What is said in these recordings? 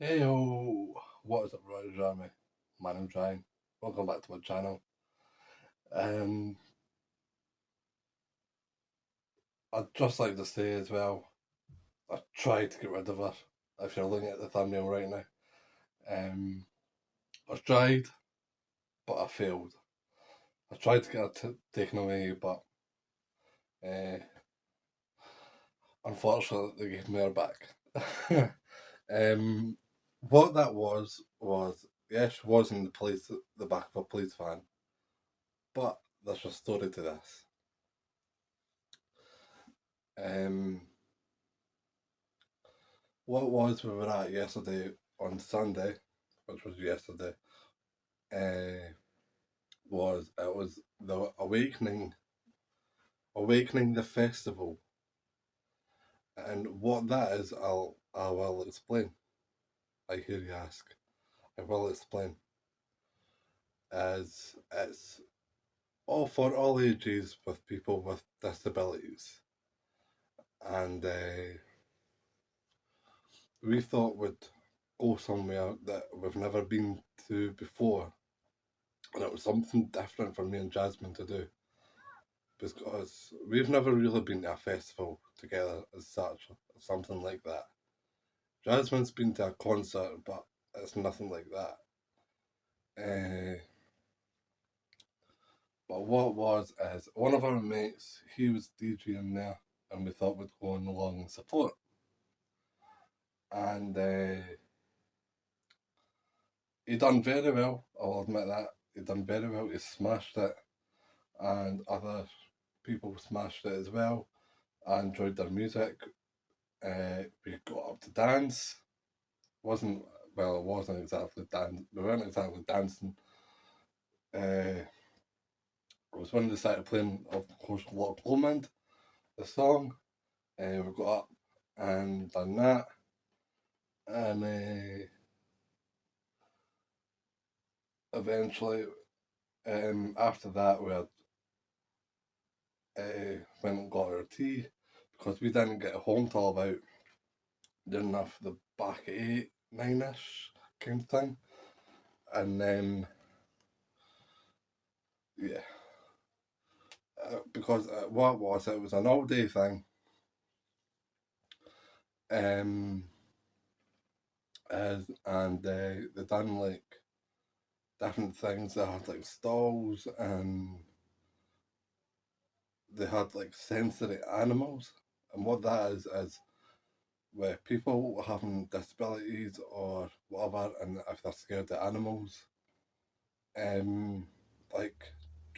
Heyo, what is up, Ryzers Army? My name's Ryan. Welcome back to my channel. Um, I'd just like to say as well, I tried to get rid of her. If you're looking at the thumbnail right now, I tried, but I failed. I tried to get her taken away, but uh, unfortunately they gave me her back. What that was yes, she was in the back of a police van, but there's a story to this. Um, what was we were at yesterday on Sunday, which was yesterday, uh, was the awakening the festival, and what that is, I will explain. I hear you ask. I will explain. As it's all for all ages with people with disabilities, and we thought we'd go somewhere that we've never been to before, and it was something different for me and Jazmine to do because we've never really been to a festival together as such, something like that. Jazmine's been to a concert, but it's nothing like that. But what was is one of our mates, he was DJing there, and we thought we'd go on along and support. And he done very well, I'll admit that. He done very well, he smashed it, and other people smashed it as well. I enjoyed their music. We got up to dance. It wasn't exactly dance. We weren't exactly dancing. It was when they started playing, of course, Loch Lomond, the song. We got up and done that, and eventually, after that, we had went and got our tea because we didn't get home till about near enough the back at 8, 9ish kind of thing, and then yeah, because what was it was an all day thing. And they done like different things. They had like stalls, and they had like sensory animals. And what that is where people having disabilities or whatever, and if they're scared of animals, like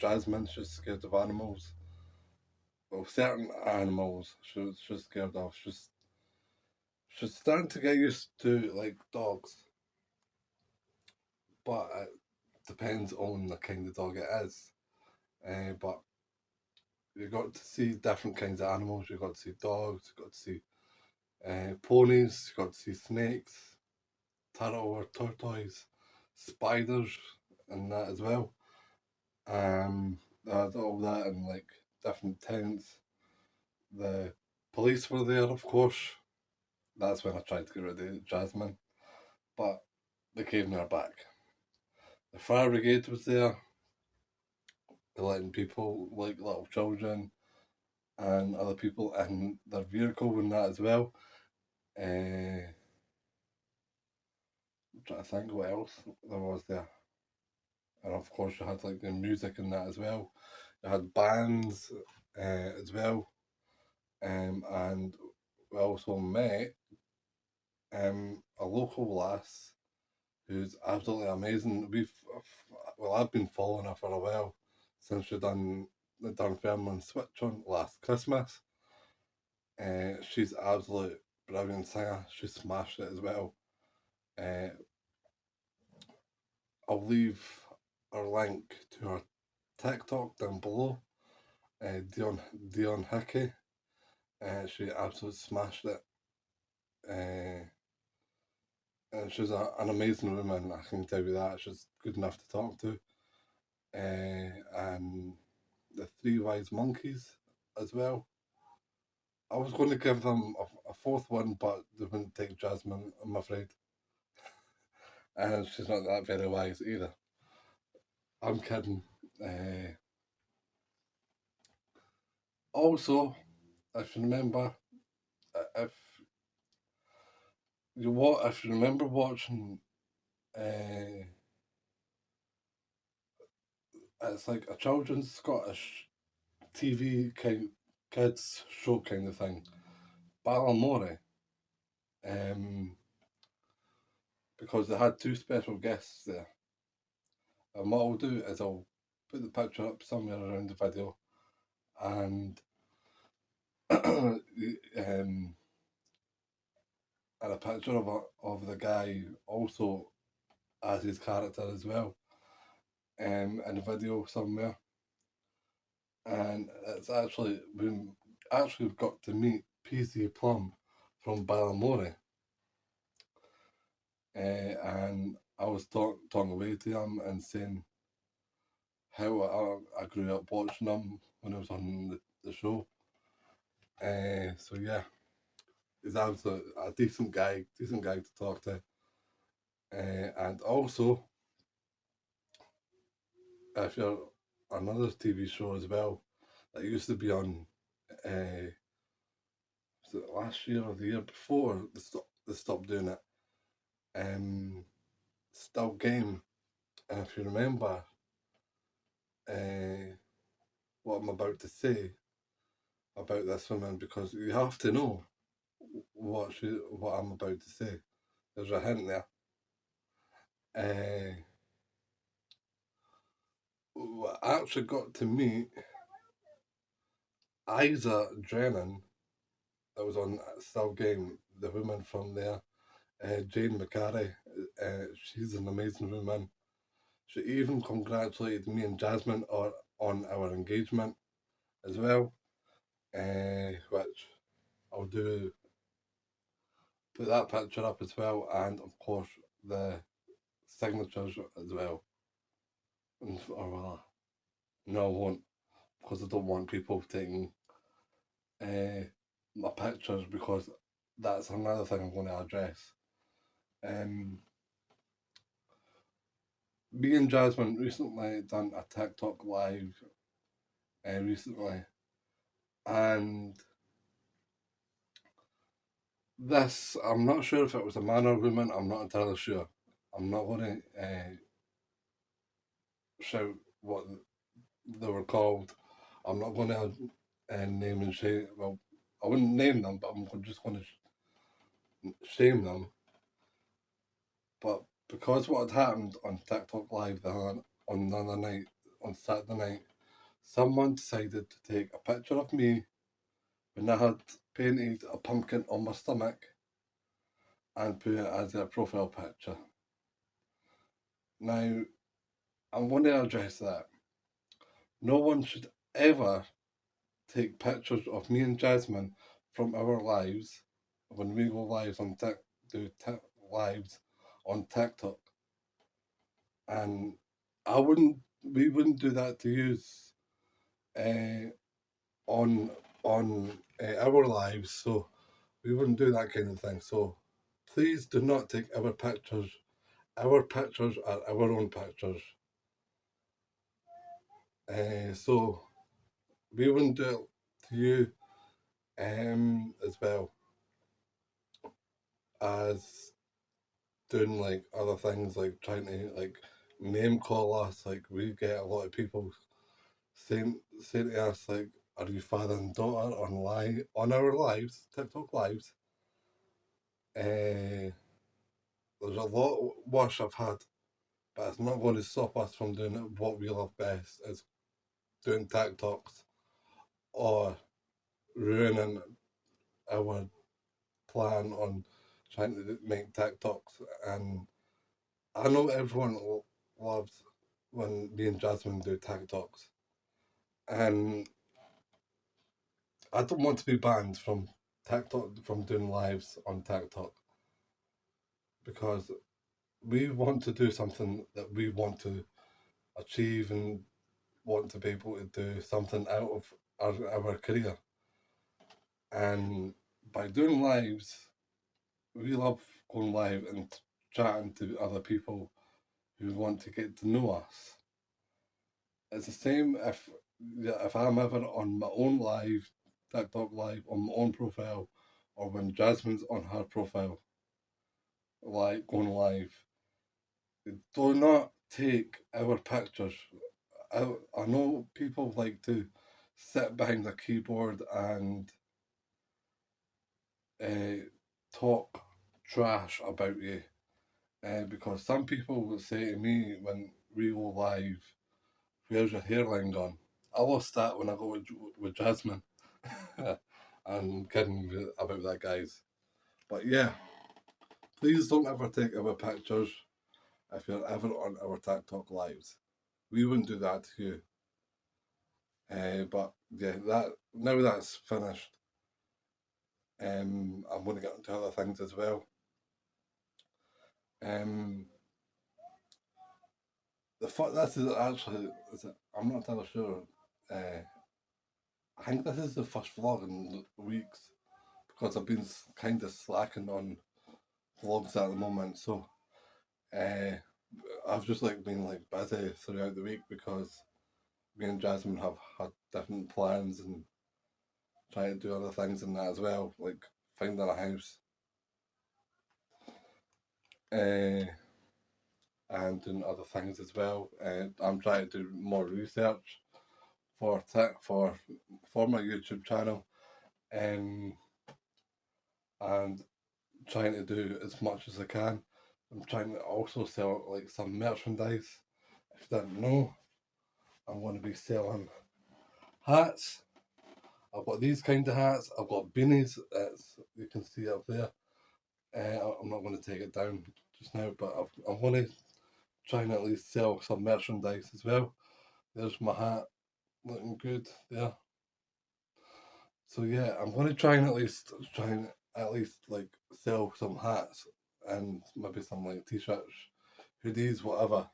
Jazmine's just scared of animals. Well, certain animals she's scared of. She's starting to get used to like dogs, but it depends on the kind of dog it is. But you got to see different kinds of animals. You got to see dogs. You got to see ponies. You got to see snakes, turtle or tortoise, spiders, and that as well. They had all that in like different tents. The police were there, of course. That's when I tried to get rid of Jazmine, but they gave me her back. The fire brigade was there, letting people like little children and other people in their vehicle and that as well. I'm trying to think what else there was there. And of course you had like the music and that as well. You had bands as well. And we also met a local lass who's absolutely amazing. I've been following her for a while since she done Fairman Switch on last Christmas. She's absolute brilliant singer. She smashed it as well. I'll leave a link to her TikTok down below. Dionne Hickey. She absolutely smashed it. And she's an amazing woman, I can tell you that. She's good enough to talk to. And the Three Wise Monkeys as well. I was going to give them a fourth one, but they wouldn't take Jazmine, I'm afraid. and she's not that very wise either. I'm kidding. Also, if you remember, if if you remember watching, it's like a children's Scottish TV kind kids show kind of thing, Ballamore, um, because they had two special guests there. And what I'll do is I'll put the picture up somewhere around the video, and and a picture of the guy also as his character as well, in a video somewhere. And it's actually we actually got to meet PC Plum from Ballamore, and I was talking away to him and saying how I grew up watching him when I was on the show. So yeah, he's absolutely a decent guy to talk to. And also, if you're another TV show as well that used to be on, was it last year or the year before? They stopped doing it. Still Game. And if you remember, what I'm about to say about this woman, because you have to know what I'm about to say. There's a hint there. I actually got to meet Isa Drennan that was on Still Game, the woman from there, Jane McCarry. She's an amazing woman. She even congratulated me and Jazmine on our engagement as well, which I'll do put that picture up as well, and of course the signatures as well. No, I won't, because I don't want people taking my pictures, because that's another thing I'm going to address. Me and Jazmine recently done a TikTok live recently, and this, I'm not sure if it was a man or woman, I'm not entirely sure. I'm not going to shout what they were called. I'm not going to name and shame. Well, I wouldn't name them, but I'm just going to shame them. But because what had happened on TikTok Live on the other night, on Saturday night, someone decided to take a picture of me when I had painted a pumpkin on my stomach and put it as their profile picture. Now, I'm going to address that. No one should ever take pictures of me and Jazmine from our lives when we go lives on lives on TikTok, and we wouldn't do that to use on our lives. So we wouldn't do that kind of thing. So please do not take our pictures. Our pictures are our own pictures. So we wouldn't do it to you as well as doing like other things, like trying to like name call us. Like we get a lot of people saying to us like, "Are you father and daughter on our lives, TikTok lives?" There's a lot worse I've had, but it's not going to stop us from doing what we love best, is doing TikToks or ruining our plan on trying to make TikToks. And I know everyone loves when me and Jazmine do TikToks, and I don't want to be banned from TikTok, from doing lives on TikTok, because we want to do something that we want to achieve and want to be able to do something out of our career. And by doing lives, we love going live and chatting to other people who want to get to know us. It's the same if I'm ever on my own live, TikTok live, on my own profile, or when Jazmine's on her profile, like going live. Do not take our pictures. I know people like to sit behind a keyboard and talk trash about you. Because some people will say to me when we go live, "Where's your hairline gone?" I lost that when I go with Jazmine. I'm kidding about that, guys. But yeah, please don't ever take our pictures if you're ever on our TikTok lives. We wouldn't do that to you. But yeah, now that's finished. I'm going to get into other things as well. Um, this is actually, I'm not entirely sure. I think this is the first vlog in weeks because I've been kind of slacking on vlogs at the moment. So I've just been busy throughout the week because me and Jazmine have had different plans and trying to do other things in that as well, like finding a house. And doing other things as well. I'm trying to do more research for my YouTube channel, and trying to do as much as I can. I'm trying to also sell some merchandise. If you didn't know, I'm going to be selling hats. I've got these kind of hats. I've got beanies, as you can see up there. I'm not going to take it down just now, but I'm going to try and at least sell some merchandise as well. There's my hat, looking good there. So yeah, I'm going to try and at least sell some hats and maybe some t-shirts, hoodies, whatever.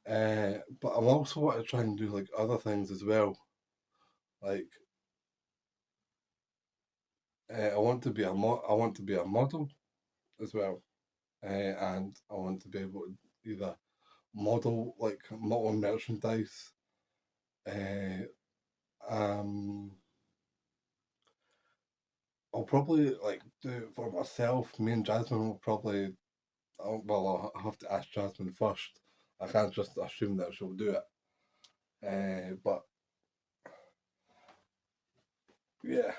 But I'm also want to try and do other things as well. Like I want to be a model as well, and I want to be able to either model merchandise. Um, I'll probably do it for myself. Me and Jazmine will probably. I'll have to ask Jazmine first. I can't just assume that she'll do it. But yeah,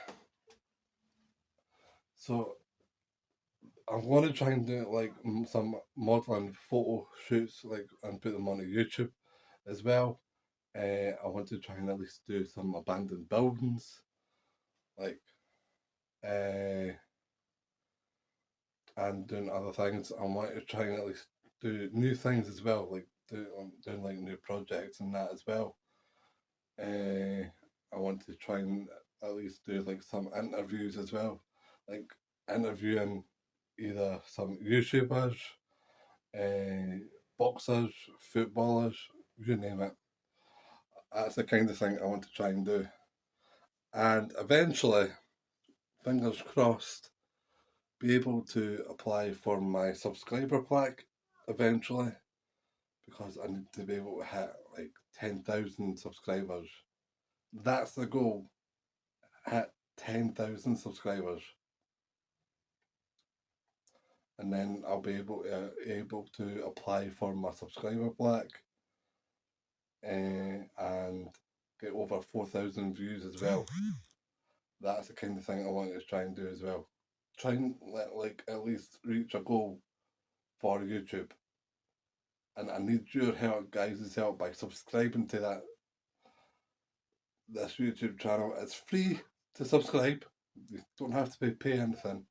so I'm going to try and do some modeling photo shoots and put them on YouTube as well. I want to try and at least do some abandoned buildings, like uh, and doing other things. I want to try and at least do new things as well, doing new projects and that as well. I want to try and at least do some interviews as well, like interviewing either some YouTubers, boxers, footballers, you name it. That's the kind of thing I want to try and do. And eventually, fingers crossed, be able to apply for my subscriber plaque eventually, because I need to be able to hit 10,000 subscribers. That's the goal. Hit 10,000 subscribers, and then I'll be able to apply for my subscriber plaque, and get over 4,000 views as well. That's the kind of thing I want to try and do as well. Try and at least reach a goal for YouTube. And I need your help, guys' help by subscribing to this YouTube channel. It's free to subscribe. You don't have to pay anything,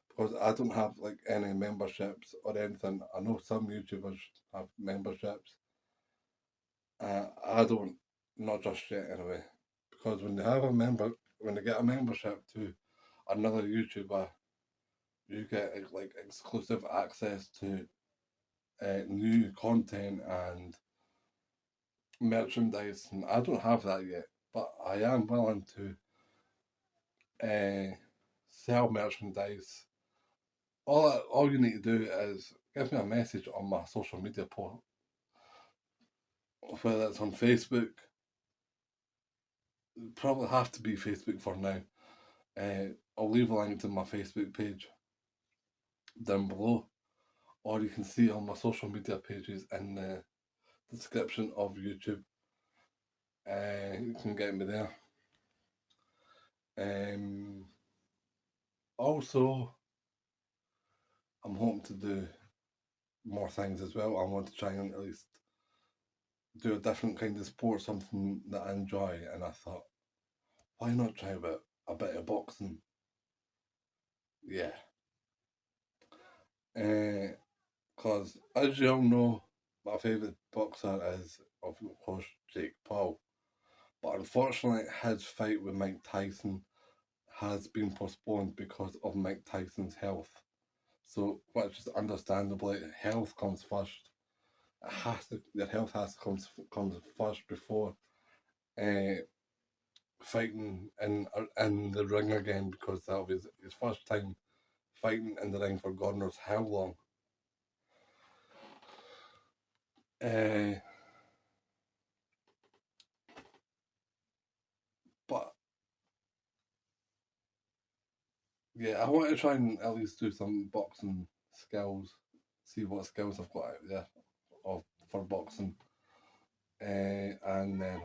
because I don't have any memberships or anything. I know some YouTubers have memberships. I don't, not just yet anyway. Because when they get a membership to another YouTuber, you get exclusive access to new content and merchandise, and I don't have that yet. But I am willing to sell merchandise all you need to do is give me a message on my social media post, whether it's on Facebook. Probably have to be Facebook for now. I'll leave a link to my Facebook page down below, or you can see on my social media pages in the description of YouTube. You can get me there. Also, I'm hoping to do more things as well. I want to try and at least do a different kind of sport, something that I enjoy. And I thought, why not try a bit of boxing? Yeah. Because as you all know, my favourite boxer is, of course, Jake Paul. But unfortunately, his fight with Mike Tyson has been postponed because of Mike Tyson's health. So, which is understandably, health comes first. Your health has to come first before fighting in the ring again, because that was his first time fighting in the ring for God knows how long. But yeah, I want to try and at least do some boxing skills, see what skills I've got out there for boxing, and then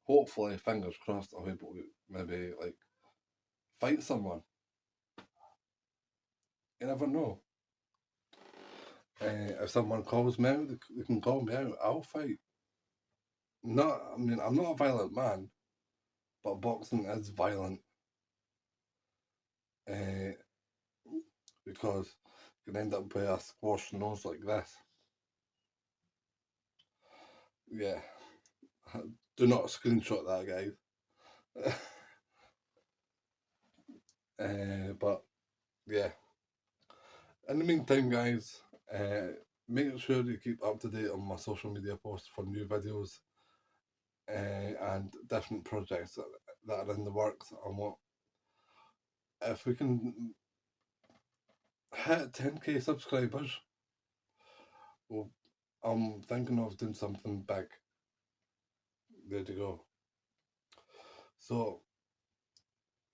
hopefully, fingers crossed, I'll be able to maybe like fight someone. You never know. If someone calls me out, they can call me out. I'll fight. I mean, I'm not a violent man, but boxing is violent. Uh, because you can end up with a squash nose like this. Yeah. Do not screenshot that, guys. But yeah. In the meantime, guys, make sure you keep up to date on my social media posts for new videos and different projects that are in the works. And what if we can hit 10k subscribers? Well, I'm thinking of doing something big. There you go. So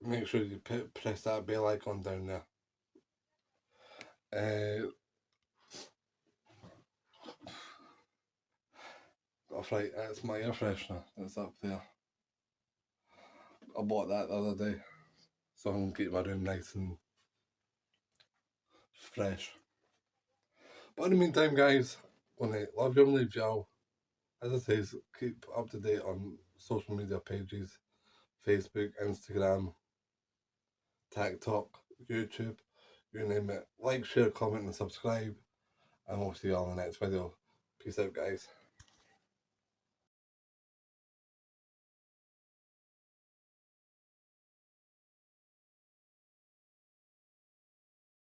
make sure you press that bell icon down there. That's right, it's my air freshener that's up there. I bought that the other day, so I can keep my room nice and fresh. But in the meantime, guys, when I love you and leave y'all, as I say, keep up to date on social media pages, Facebook, Instagram, TikTok, YouTube, you name it. Like, share, comment, and subscribe. And we'll see you all in the next video. Peace out, guys.